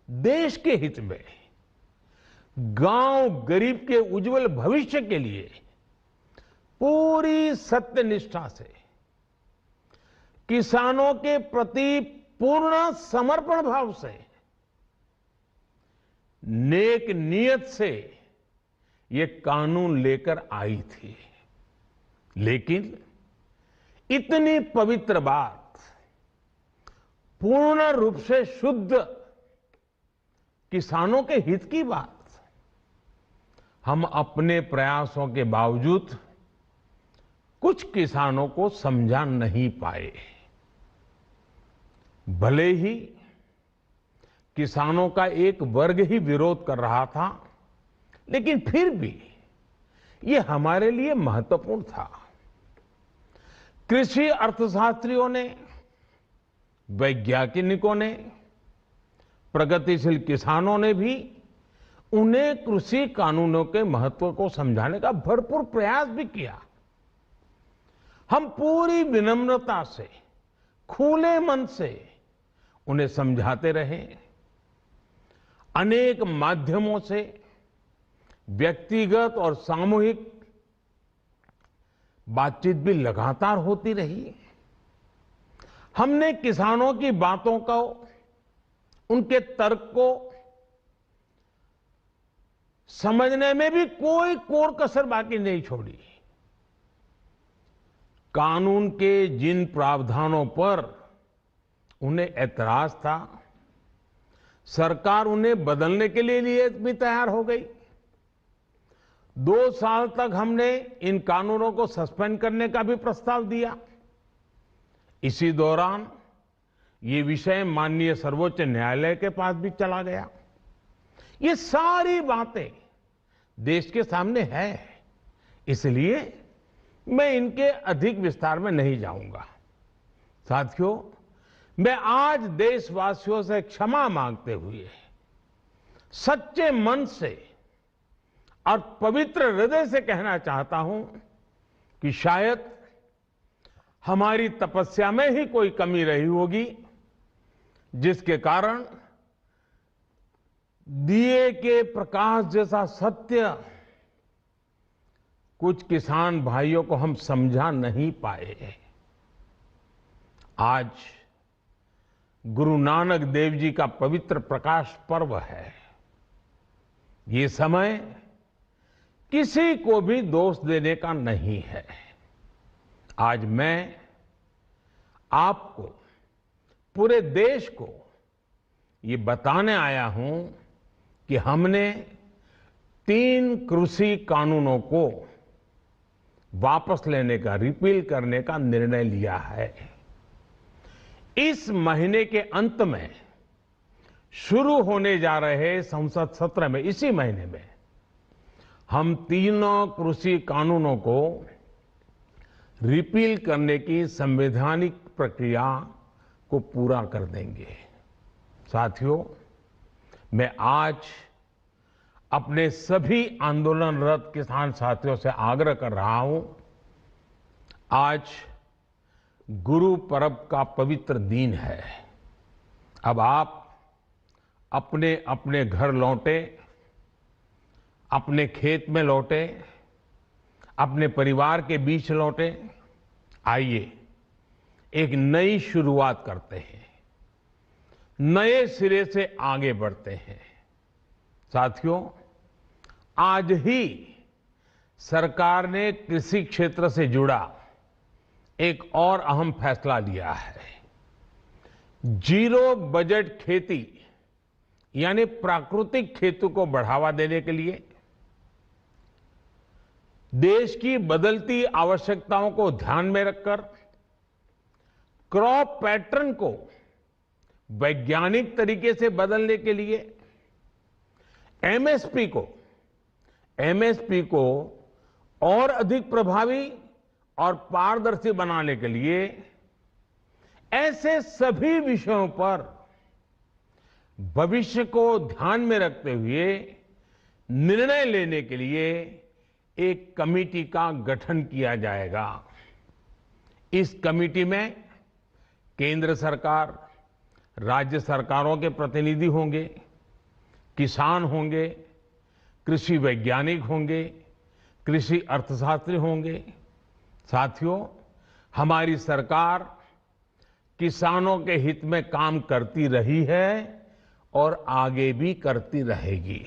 देश के हित में, गांव गरीब के उज्जवल भविष्य के लिए पूरी सत्यनिष्ठा से, किसानों के प्रति पूर्ण समर्पण भाव से, नेक नियत से ये कानून लेकर आई थी। लेकिन इतनी पवित्र बात, पूर्ण रूप से शुद्ध किसानों के हित की बात, हम अपने प्रयासों के बावजूद कुछ किसानों को समझा नहीं पाए। भले ही किसानों का एक वर्ग ही विरोध कर रहा था, लेकिन फिर भी ये हमारे लिए महत्वपूर्ण था। कृषि अर्थशास्त्रियों ने, वैज्ञानिकों ने, प्रगतिशील किसानों ने भी उन्हें कृषि कानूनों के महत्व को समझाने का भरपूर प्रयास भी किया। हम पूरी विनम्रता से, खुले मन से उन्हें समझाते रहे। अनेक माध्यमों से व्यक्तिगत और सामूहिक बातचीत भी लगातार होती रही। हमने किसानों की बातों को, उनके तर्क को समझने में भी कोई कोर कसर बाकी नहीं छोड़ी। कानून के जिन प्रावधानों पर उन्हें ऐतराज था, सरकार उन्हें बदलने के लिए भी तैयार हो गई। 2 साल तक हमने इन कानूनों को सस्पेंड करने का भी प्रस्ताव दिया। इसी दौरान ये विषय माननीय सर्वोच्च न्यायालय के पास भी चला गया। ये सारी बातें देश के सामने है, इसलिए मैं इनके अधिक विस्तार में नहीं जाऊंगा। साथियों, मैं आज देशवासियों से क्षमा मांगते हुए सच्चे मन से और पवित्र हृदय से कहना चाहता हूं कि शायद हमारी तपस्या में ही कोई कमी रही होगी, जिसके कारण दिए के प्रकाश जैसा सत्य कुछ किसान भाइयों को हम समझा नहीं पाए। आज गुरु नानक देव जी का पवित्र प्रकाश पर्व है। ये समय किसी को भी दोष देने का नहीं है। आज मैं आपको, पूरे देश को ये बताने आया हूं कि हमने 3 कृषि कानूनों को वापस लेने का, रिपील करने का निर्णय लिया है। इस महीने के अंत में शुरू होने जा रहे संसद सत्र में, इसी महीने में, हम 3 कृषि कानूनों को रिपील करने की संवैधानिक प्रक्रिया को पूरा कर देंगे। साथियों, मैं आज अपने सभी आंदोलनरत किसान साथियों से आग्रह कर रहा हूं, आज गुरु पर्व का पवित्र दिन है। अब आप अपने अपने घर लौटे, अपने खेत में लौटे, अपने परिवार के बीच लौटे। आइए एक नई शुरुआत करते हैं, नए सिरे से आगे बढ़ते हैं। साथियों, आज ही सरकार ने कृषि क्षेत्र से जुड़ा एक और अहम फैसला लिया है। जीरो बजट खेती यानी प्राकृतिक खेती को बढ़ावा देने के लिए, देश की बदलती आवश्यकताओं को ध्यान में रखकर क्रॉप पैटर्न को वैज्ञानिक तरीके से बदलने के लिए एमएसपी को और अधिक प्रभावी और पारदर्शी बनाने के लिए ऐसे सभी विषयों पर भविष्य को ध्यान में रखते हुए निर्णय लेने के लिए एक कमेटी का गठन किया जाएगा। इस कमेटी में केंद्र सरकार, राज्य सरकारों के प्रतिनिधि होंगे, किसान होंगे, कृषि वैज्ञानिक होंगे, कृषि अर्थशास्त्री होंगे। साथियों, हमारी सरकार किसानों के हित में काम करती रही है और आगे भी करती रहेगी।